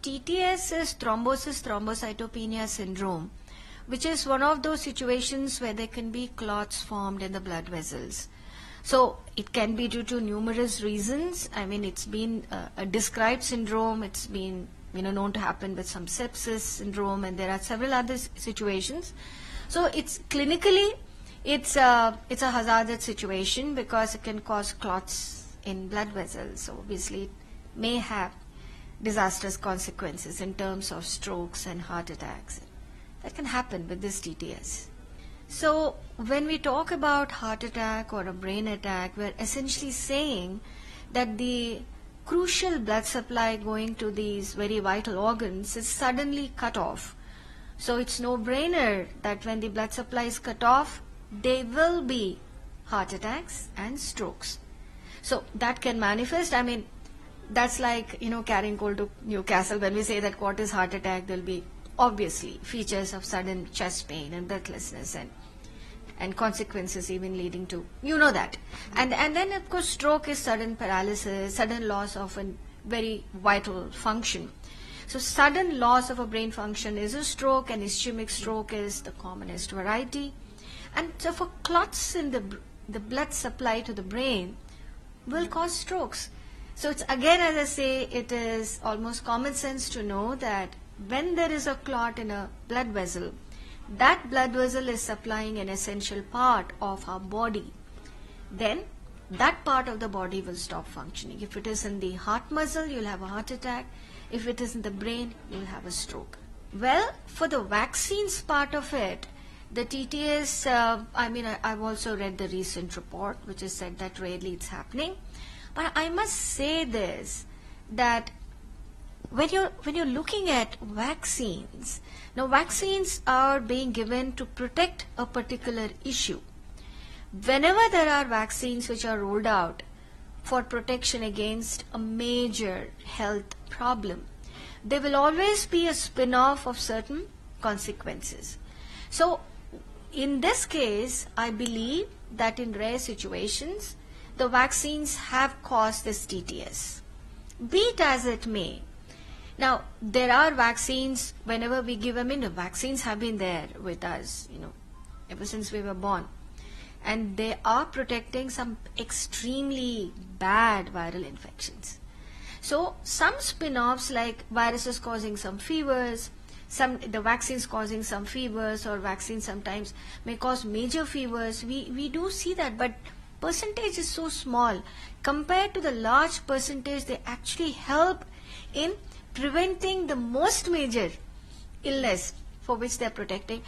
TTS is thrombosis thrombocytopenia syndrome, which is one of those situations where there can be clots formed in the blood vessels. So it can be due to numerous reasons. I mean, it's been a described syndrome. It's been known to happen with some sepsis syndrome, and there are several other situations. So it's clinically, it's a hazardous situation because it can cause clots in blood vessels. So obviously it may have disastrous consequences in terms of strokes and heart attacks. That can happen with this TTS. So when we talk about heart attack or a brain attack, we're essentially saying that the crucial blood supply going to these very vital organs is suddenly cut off. So it's no-brainer that when the blood supply is cut off, there will be heart attacks and strokes. So that can manifest. I mean, that's like carrying coal to Newcastle. When we say that what is heart attack, there'll be obviously features of sudden chest pain and breathlessness and consequences even leading to that. And then of course stroke is sudden paralysis, sudden loss of a very vital function. So sudden loss of a brain function is a stroke, and ischemic stroke is the commonest variety. And so for clots in the blood supply to the brain will cause strokes. So it's again, as I say, it is almost common sense to know that when there is a clot in a blood vessel, that blood vessel is supplying an essential part of our body. Then that part of the body will stop functioning. If it is in the heart muscle, you'll have a heart attack. If it is in the brain, you'll have a stroke. Well, for the vaccines part of it, the TTS, I've also read the recent report which has said that rarely it's happening. But I must say this, that when you're looking at vaccines, now vaccines are being given to protect a particular issue. Whenever there are vaccines which are rolled out for protection against a major health problem, there will always be a spin-off of certain consequences. So in this case, I believe that in rare situations, the vaccines have caused this TTS. Be it as it may. Now, there are vaccines, whenever we give them vaccines have been there with us, ever since we were born. And they are protecting some extremely bad viral infections. So, some spin-offs like viruses causing some fevers, the vaccines causing some fevers, or vaccines sometimes may cause major fevers. We do see that, but percentage is so small compared to the large percentage they actually help in preventing the most major illness for which they are protecting.